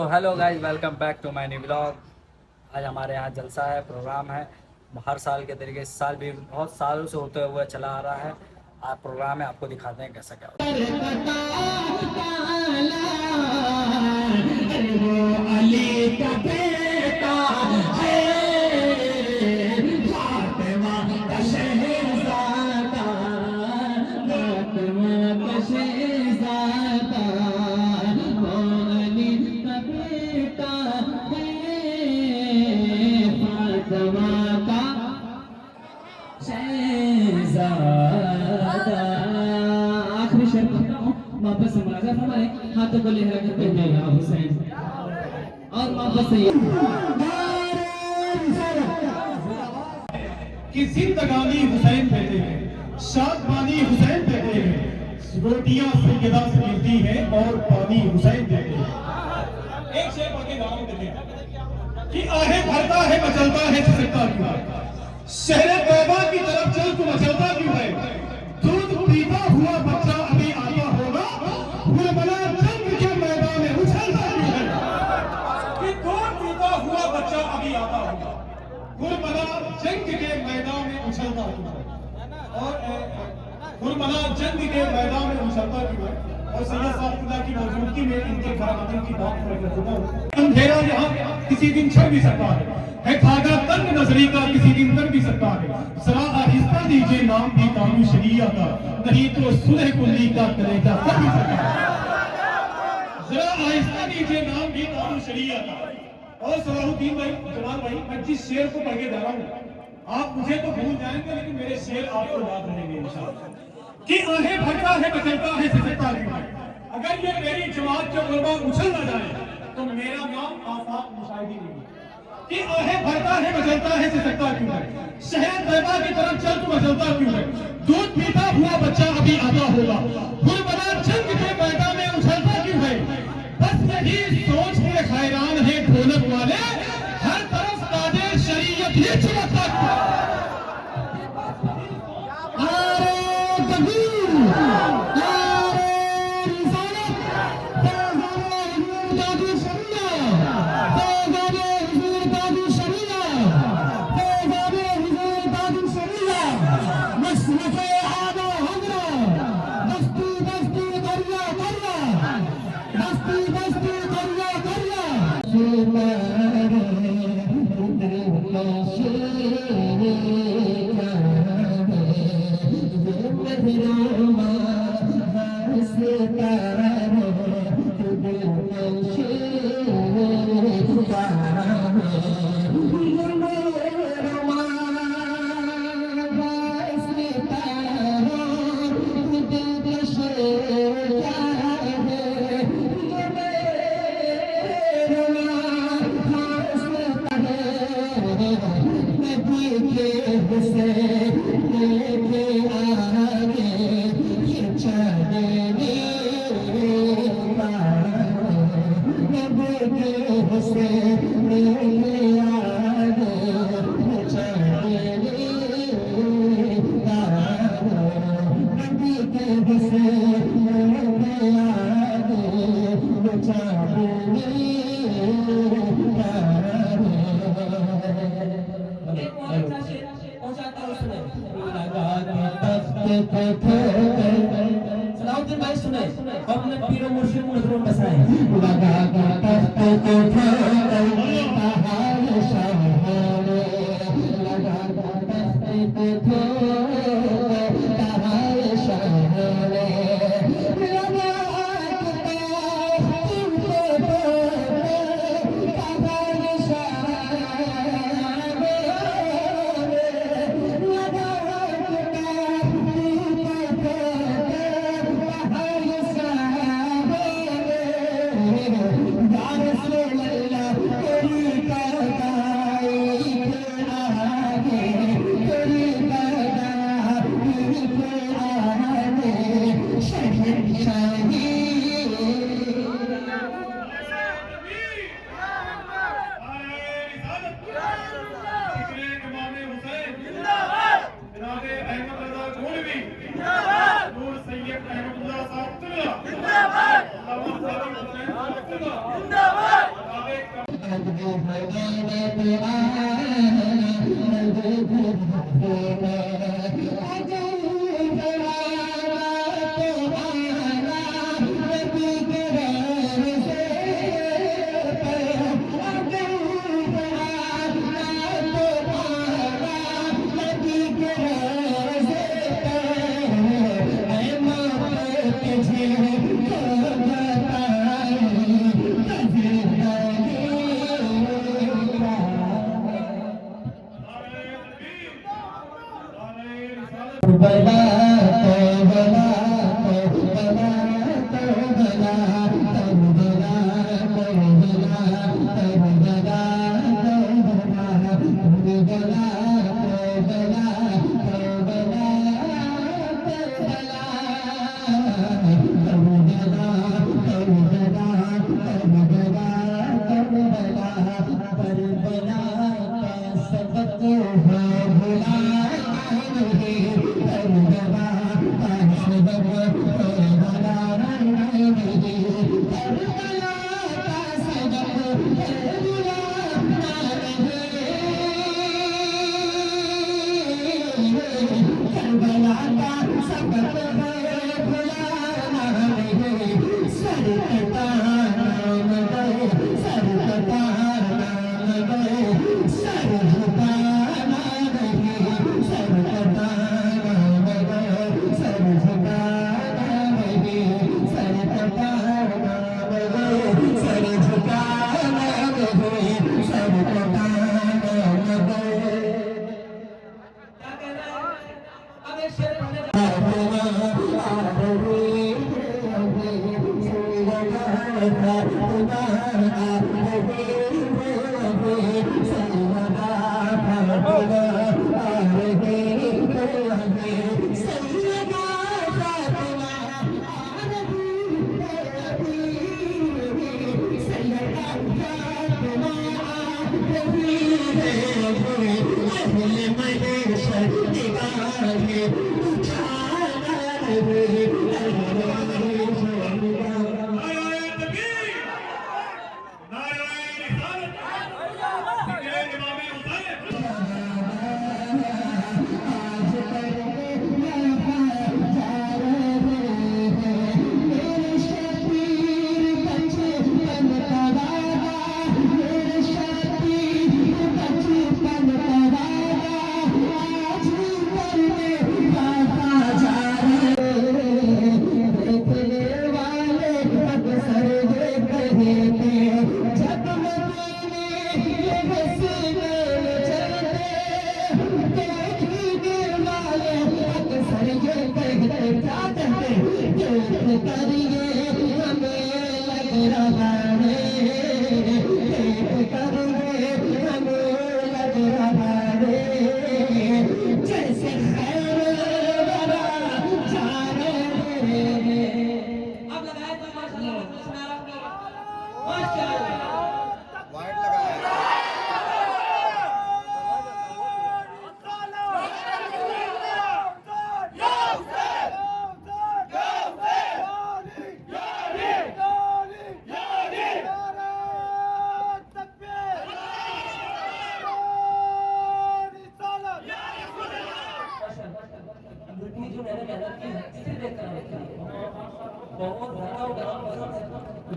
Hello guys, welcome back to my new blog. आज हमारे यहाँ जलसा है, प्रोग्राम है। हर साल के तरीके इस साल भी बहुत सालों से होते हुए चला आ रहा है। आज प्रोग्राम है, आपको दिखाते हैं कैसा क्या होता आखिरी शेर वापस मुलाकात हमारे हाथों को लहरा करते हुए या हुसैन और वापस से कि जिंदगानी हुसैन देते हैं, शादमानी हुसैन देते हैं, रोटियां सैयदा से मिलती हैं और पानी हुसैन देते हैं। एक शेर पढ़ के नाम देते हैं कि आहे भरता है मचलता है सिसकता क्यों है, शहर तौबा की तरफ चल तू मचलता क्यों है, दूध पीता हुआ बच्चा अभी आता होगा, गुलबना जंग के मैदान में उछलता क्यों है, कि दूध पीता हुआ बच्चा अभी आता होगा, गुलबना जंग के मैदान में उछलता क्यों है, और गुलबना जंग के मैदान में उछलता क्यों है। और सैयद साहब की मौजूदगी में इनके घराने की बात कर चुका हूं। अंधेरा यहाँ किसी दिन छड़ भी सकता है धागा तंग नजरी का किसी दिन कर भी सकता है, जरा आहिस्ता दीजिए नाम भी कानून शरिया का, नहीं तो सुलह कुल्ली का कलेजा कर भी सकता है, जरा आहिस्ता दीजिए नाम भी कानून शरिया का। और सलाहुद्दीन भाई, जमाल भाई, मैं जिस शेर को पढ़ के जा रहा हूँ आप मुझे तो भूल जाएंगे लेकिन मेरे शेर आपको याद रहेंगे इंशाअल्लाह। कि आहे भरता है बचलता है सिसकता क्यों है, अगर ये मेरी जमात के उलमा उछल ना जाए तो मेरा नाम आफाक मुशाहिदी नहीं है। कि आहे भरता है बचलता है सिसकता क्यों है, शहर तैयबा की तरफ चल तू मचलता क्यों है, दूध पीता हुआ बच्चा अभी आता होगा, गुलबना जंग के मैदान में उछलता क्यों है। बस यही सोच के हैरान है ढोलक वाले, हर तरफ ताजे शरीयत ही चमकता क्यों है। सलाहुद्दीन भाई सुने अपने पीरों मुर्शिद मुजरों बसाए लगा जिंदाबाद।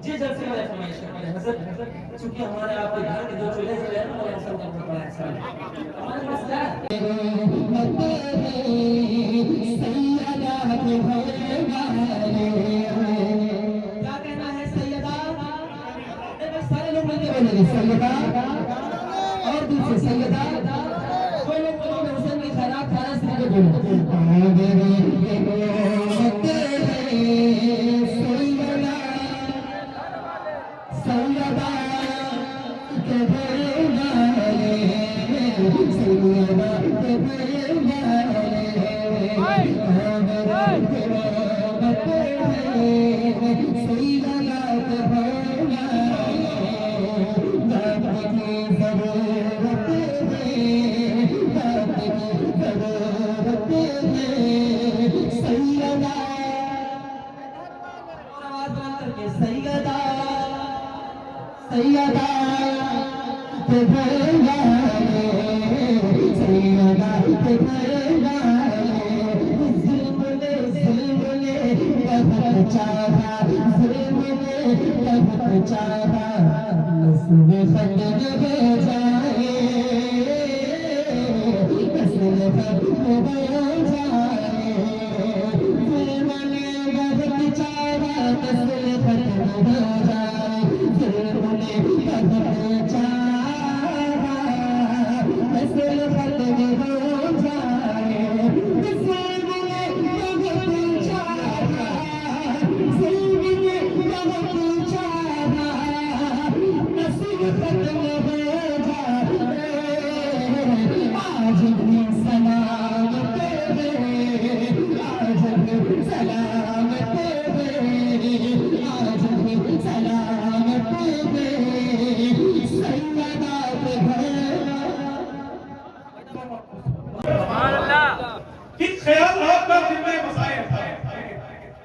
जी जल्द से जल्द फरमाइश करें हज़रत, चूंकि हमारे आपके घर के जो चूल्हे से हैं वो ऐसा करना पड़ा है हमारे पास क्या कहना है सैयदा? सारे लोग मिलके बोलेंगे सैयदा और दूसरे सैयदा, कोई लोग बोलोगे हुसैन की खैरात खाना से बोलो सैयदा कि ख्याल आपका दिल में बसाए था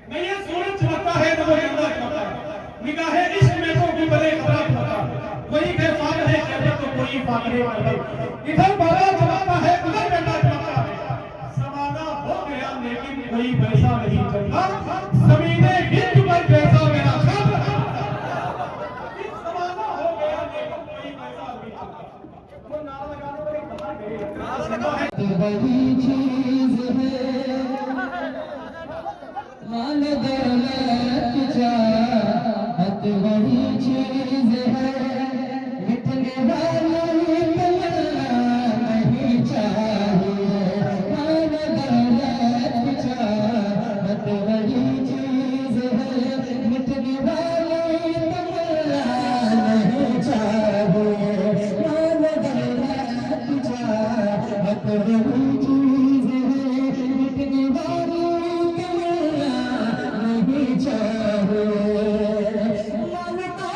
नहीं ये सूरज चमकता है तो वो जिंदा चमकता है निगाहे इश्क में तो भी बड़े खराब होता वही के फाल है कहते तो कोई फाकरे वाले इधर बाला चमकता है उधर बेटा चमकता है समाना हो गया लेकिन कोई वैसा नहीं चलता जमीने गिर पर जैसा मेरा खत समाना हो गया लेकिन कोई वैसा नहीं चलता वो नारा लगाने पर एक बता गए वही चीज है माल दौलत चाहत वही चीज है मिटने वाली तमन्ना नहीं चाहिए माल दौलत चाहत वही चीज है मिटने वाली तमन्ना नहीं चाहिए माल दौलत चाहत वही चीज है मिटने वाली तमन्ना नहीं चाहिए माल दौलत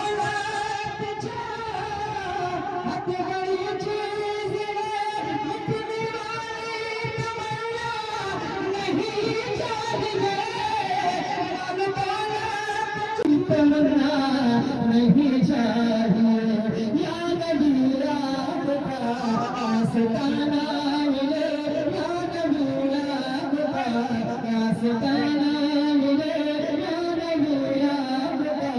चाहत वही चीज है मिटने वाली तमन्ना नहीं चाहिए माल दौलत तमन्ना नहीं चाहिए या नबी आपका आस्ताना मिले या नबी आपका आस्ताना मिले या नबी आपका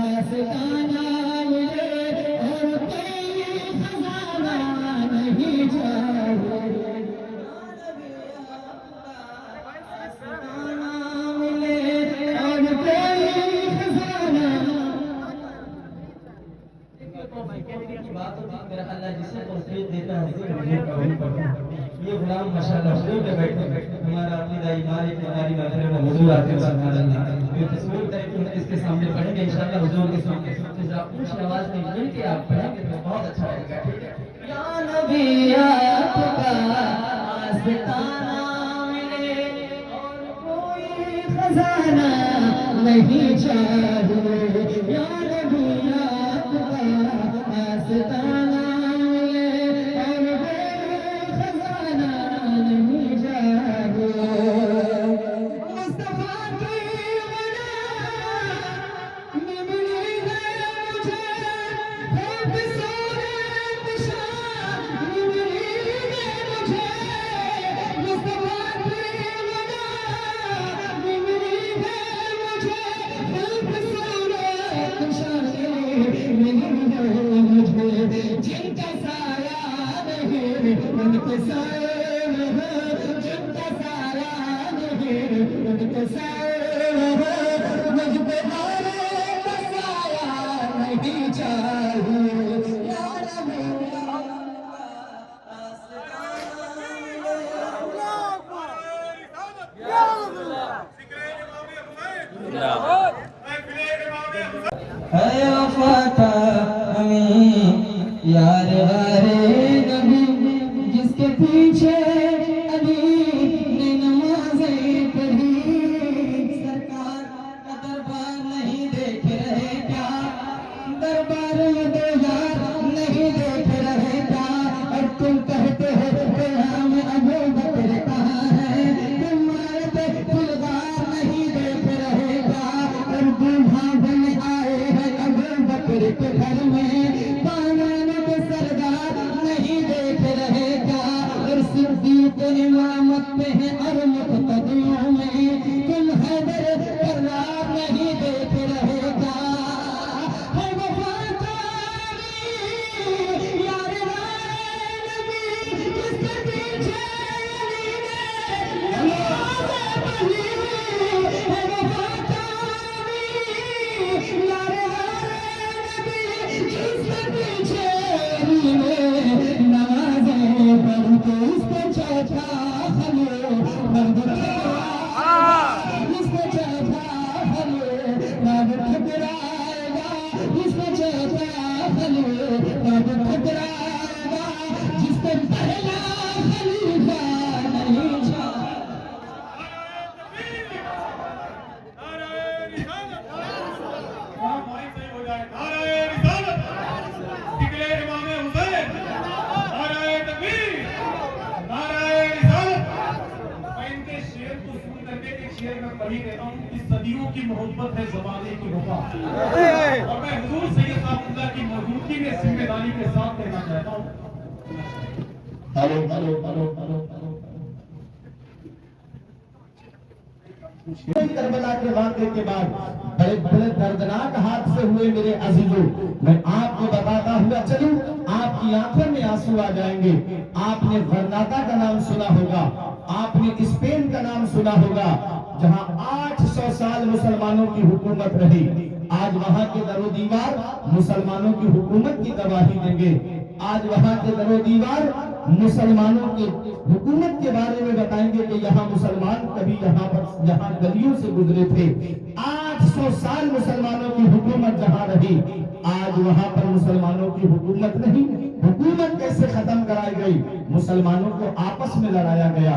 आस्ताना मिले और कोई खजाना नहीं चाहिए आस्ताना मिले और कोई खजाना बात होती है मेरा अल्लाह जिसे तौफीक देता है जिसे मुझे कबूल करता है ये गुलाम माशाल्लाह हुजूर के बैठे हमारा अपनी दाई मालिक हमारी महफिल में हुजूर आते हैं सुभान अल्लाह ये तस्वीर तरीके इसके सामने पढ़ेंगे इंशाल्लाह हुजूर के सामने जरा ऊंची आवाज में मिल के आप पढ़ेंगे तो बहुत अच्छा लगेगा ठीक है या नबी आपका आस्ताना मिले और कोई खजाना नहीं चाहिए या नबी आपका आस्ताना मिले और कोई खजाना नहीं चाहिए मुस्तफा की वजह में मिली है मुझे खूब सूरत शान में मिली है मुझे मुस्तफा की वजह में मिली है मुझे खूब सूरत शान में मिली है मुझे जिनका साया नहीं उनके साए में है जिनका साया नहीं उनके साए में है मुझ पे औरों का साया नहीं चाहिए या नबी है वफाता हमें यार वारे नबी जिसके पीछे अली ने नमाज़ें पढ़ी सरकार का दरबार नहीं देख रहे क्या दरबार में दो यार नहीं देख रहे क्या और तुम कहते हो हम अबू बकर कहाँ है तुम मारते गुलजार नहीं देख रहे क्या और दूल्हा बन आए हैं अबू बकर के घर में पावन के सर देख रहे क्या, और सिद्दीक इमामत पे है और मुक़्तदियों में तुम हैदर करार नहीं देख रहे क्या। है वफादारी यार नबी जिसके पीछे अली ने नमाज़ें पढ़ी। है वफादारी यार नबी जिसके पीछे अली ने नमाज़ें पढ़ी। तो उसको चाचा हमें मर्द इसको चाचा हमें मर्द ठुकराएगा। इसको चाचा हमें मर्द ठुकराएगा। जिसको पहला खलीफा नहीं था। सदियों की मोहब्बत है ज़माने की वफा, और मैं हुजूर सैयद साहब की मौजूदगी में जिम्मेदारी के साथ कहना चाहता हूँ। Hello hello hello hello Karbala के वाक़े के बाद बड़े बड़े दर्दनाक हादसे हुए मेरे अजीजों। मैं आपको बताता हुआ चलूं, आपकी आंखों में आंसू आ जाएंगे। आपने गरनाता का नाम सुना होगा, आपने स्पेन का नाम सुना होगा, जहां 800 साल मुसलमानों की हुकूमत रही। आज वहां के दरो दीवार मुसलमानों की हुकूमत की गवाही देंगे। आज वहां के दरो दीवार मुसलमानों की हुकूमत के बारे में बताएंगे कि यहाँ मुसलमान कभी यहाँ गलियों से गुजरे थे। 800 साल मुसलमानों की हुकूमत जहाँ रही, आज वहाँ पर मुसलमानों की हुकूमत नहीं। हुकूमत कैसे खत्म कराई गई? मुसलमानों को आपस में लड़ाया गया।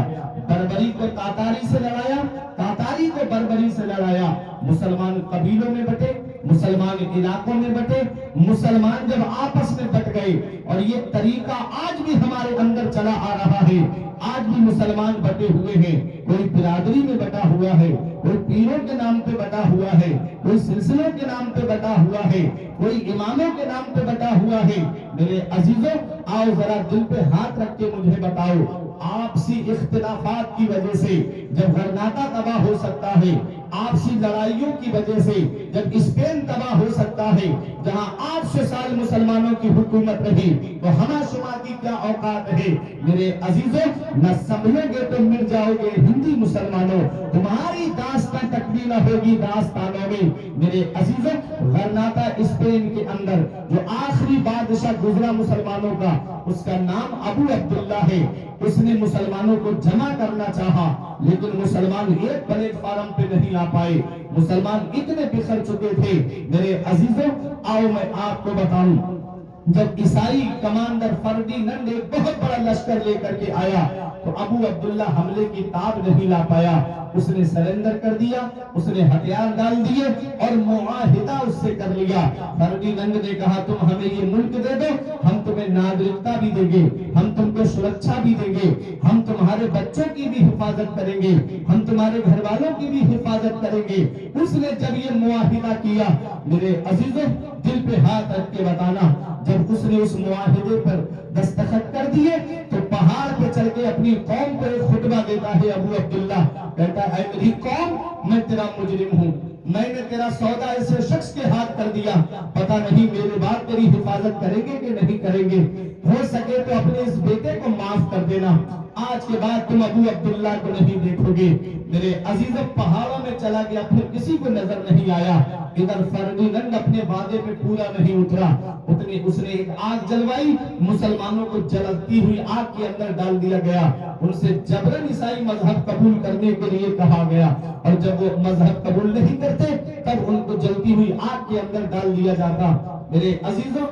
बर्बरी को तातारी से लड़ाया, तातारी को बर्बरी से लड़ाया। मुसलमान कबीलों में बटे, मुसलमान इलाकों में बटे। मुसलमान जब आपस में बट गए, और ये तरीका आज भी हमारे अंदर चला आ रहा है। आज भी मुसलमान बटे हुए हैं। कोई बिरादरी में बटा हुआ है, कोई पीरों के नाम पे बटा हुआ है, कोई सिलसिलों के नाम पे बटा हुआ है, कोई इमामों के नाम पे बटा हुआ है। मेरे अजीजों, आओ जरा दिल पे हाथ रख के मुझे बताओ, आपसी इख्तिलाफात की वजह से जब गरनाता तबाह हो सकता है, आपसी लड़ाइयों की वजह से जब स्पेन तबाह हो सकता है, जहां 800 साल मुसलमानों की हुकूमत रही, तो हमाशुमा की क्या औकात है? मेरे अजीजों, न समझोगे तो मिट जाओगे हिंदी मुसलमानों, तुम्हारी दास्तां तकमील होगी दास्तानों में। मेरे अजीजों, गरनाता स्पेन के अंदर जो आखिरी बादशाह गुजरा मुसलमानों का, उसका नाम अबू अब्दुल्ला है। उसने मुसलमानों को जमा करना चाहा, लेकिन मुसलमान एक प्लेटफार्म पे नहीं आ पाए। मुसलमान इतने बिखर चुके थे। मेरे अजीजों, आओ मैं आपको बताऊं, जब ईसाई कमांडर फर्डिनेंड एक बहुत बड़ा लश्कर लेकर के आया, तो अबू अब्दुल्ला हमले की ताब नहीं ला पाया। उसने सरेंडर कर दिया, उसने हथियार डाल दिए और मुआहिदा उससे कर लिया। फर्डिनेंड ने कहा, तुम हमें ये मुल्क दे दो, हम तुम्हें नागरिकता भी देंगे, हम तुमको सुरक्षा भी देंगे, हम तुम्हारे बच्चों की भी हिफाजत करेंगे, हम तुम्हारे घर वालों की भी हिफाजत करेंगे। उसने जब ये मुआहिदा किया, मेरे अजीजों, दिल पे हाथ रख के बताना, जब उसने उस मुआहिदे पर दस्तखत कर दिए, तो पहाड़ पे चल के अपनी कौम को एक खुतबा देता है अबू अब्दुल्ला। कहता है, मेरी कौम, मैं तेरा मुजरिम हूँ, मैंने तेरा सौदा ऐसे शख्स के हाथ कर दिया, पता नहीं मेरे बाद तेरी हिफाजत करेंगे कि नहीं करेंगे। हो सके तो अपने इस बेटे को माफ कर देना, आज के बाद तुम अबू अब्दुल्ला को नहीं देखोगे। मेरे अजीजों, पहाड़ों में चला गया, फिर किसी को नजर नहीं आया। इधर फर्डिनेंड अपने वादे पे पूरा नहीं उतरा, उसने एक आग जलवाई, मुसलमानों को जलती हुई आग के अंदर डाल दिया गया। उनसे जबरन ईसाई मजहब कबूल करने के लिए कहा गया, और जब वो मजहब कबूल नहीं करते, तब उनको जलती हुई आग के अंदर डाल दिया जाता। मेरे अजीजों,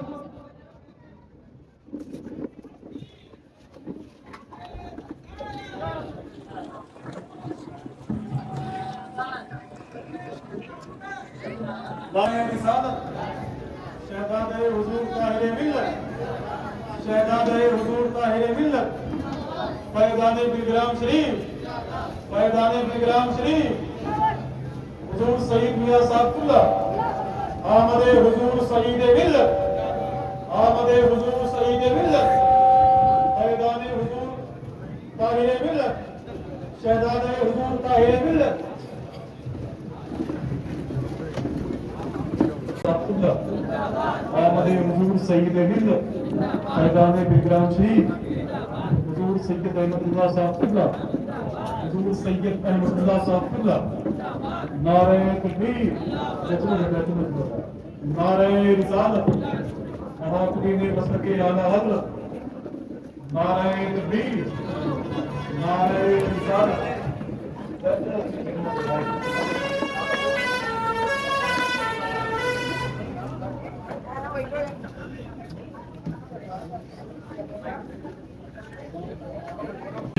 शहजादे हुजूर ताहिरे मिल्लत, शहजादे हुजूर ताहिरे मिल्लत, फैज़ाने बिलग्राम शरीफ, फैज़ाने बिलग्राम शरीफ, हुजूर सईद मियां सादुल्ला, आमदे हुजूर सईद मिल्लत, आमदे हुजूर सईद मिल्लत, दिल फैजान बिकराम शरीफ हुजूर सैयद अहमदुल्लाह साहब किबला हुजूर सैयद अहमदुल्लाह साहब किबला नारे तकबीर नारे रिसालत मुहाफिज़ीन मसलके आला हज़रत नारे तकबीर नारे रिसालत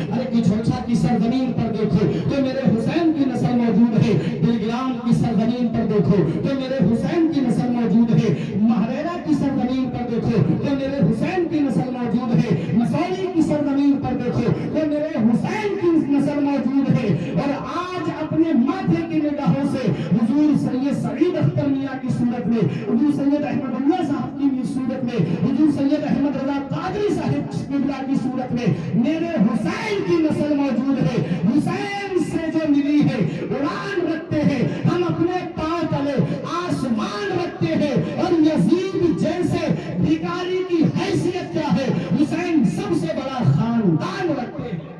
अरे की झोंझा की सरजमीन पर देखो तो मेरे हुसैन की नस्ल मौजूद है। दिलग्राम की सरजमीन पर देखो तो मेरे हुसैन की नस्ल मौजूद है। महरेरा की सरजमीन पर देखो तो मेरे हुसैन की नस्ल मौजूद है। मसौली की सरजमीन पर देखो तो मेरे हुसैन की नस्ल मौजूद है। और आज अपने माथे की निगाहों से हुजूर सैयद सईद अख्तर मियां की सूरत में, हुजूर सैयद अहमदुल्लाह साहब की सूरत में, हुजूर सैयद अहमद रजा कादरी साहिब किबला की सूरत में मेरे हुसैन की नस्ल मौजूद है। हुसैन से जो मिली है उड़ान रखते हैं हम, अपने पांव तले आसमान रखते हैं। और यजीद जैसे भिखारी की हैसियत क्या है, हुसैन सबसे बड़ा खानदान रखते हैं।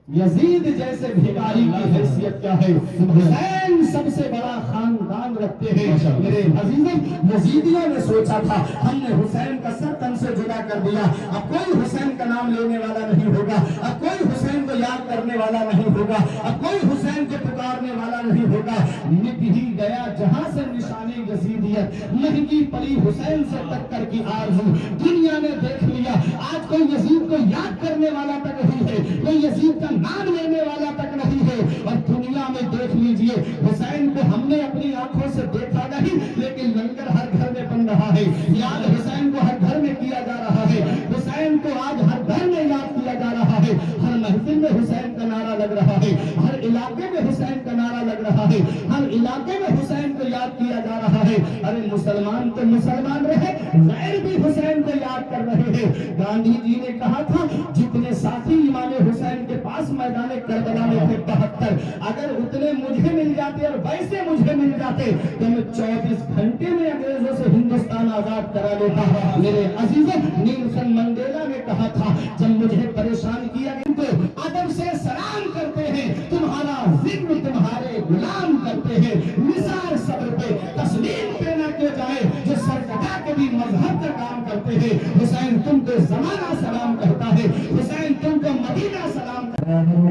यजीद जैसे भिखारी की हैसियत क्या है, हुसैन सबसे बड़ा खानदान रखते हैं। मेरे अजीजों, यजीदियों ने सोचा था हमने हुसैन का सर तन से जुदा कर दिया, अब कोई हुसैन का नाम लेने वाला नहीं होगा, अब कोई हुसैन को याद करने वाला नहीं होगा, अब कोई हुसैन को पुकारने वाला नहीं होगा। मिट ही गया जहां से निशानी यजीदियत, महंगी पड़ी हुसैन से टक्कर की आरज़ू। दुनिया ने देख लिया आज कोई यजीद को याद करने वाला तक नहीं है, कोई यजीद का नाम लेने वाला तक नहीं है। और दुनिया में देख लीजिए हुसैन को हमने अपनी आंखों से देखा नहीं, लेकिन लंगर हर घर में बन रहा है, याद हुसैन को हर घर में किया जा रहा है, हुसैन को आज हर घर में याद किया जा रहा है, हर महफिल में हुसैन का नारा लग रहा है, हर इलाके में हुसैन का नारा लग रहा है, हर इलाके में हुसैन को याद किया जा रहा है। अरे मुसलमान तो मुसलमान रहे, गैर भी हुसैन को याद कर रहे हैं। गांधी जी ने कहा था जितने साथी इमाम हुसैन के पास मैदान करबला में थे 72, अगर उतने मुझे मिल जाते और वैसे मुझे मिल जाते तो मैं 24 घंटे में अंग्रेजों से हिंदुस्तान आजाद करा लेता। मेरे अजीजों, नेल्सन मंडेला ने कहा था जब मुझे परेशान किया तो अदब से सलाम करते हैं, तुम्हारा जिक्र तुम्हारे गुलाम करते हैं, निसार सब्र पे तस्लीम पे ना क्यों जाए, जो सरकटा के भी मजहब का काम करते हैं। हुसैन तुमको जमाना सलाम करता है, हुसैन तुमको मदीना सलाम करता है।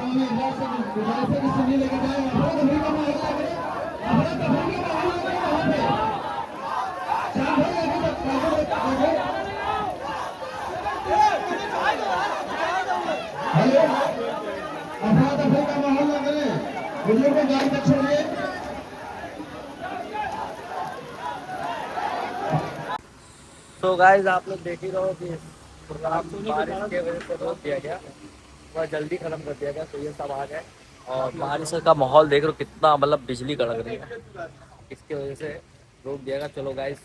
गाँव में इधर से सुनी लेके जाए अफरा तफरी का माहौल लग रहा है अफरा तफरी का माहौल लग रहा है वहाँ पे चार भाई अभी तक हेलो अफरा तफरी का माहौल लग रहा है बुजुर्ग को गाड़ी तक छोड़िए तो गाइस आप लोग देख ही रहो कि प्रोग्राम बारिश की वजह से रोक दिया गया, वह जल्दी खत्म कर दिया गया। तो ये सब आ गए और बारिश का माहौल देख रहे हो कितना, मतलब बिजली कड़क रही है, इसकी वजह से रोक दिया गया। चलो गाइस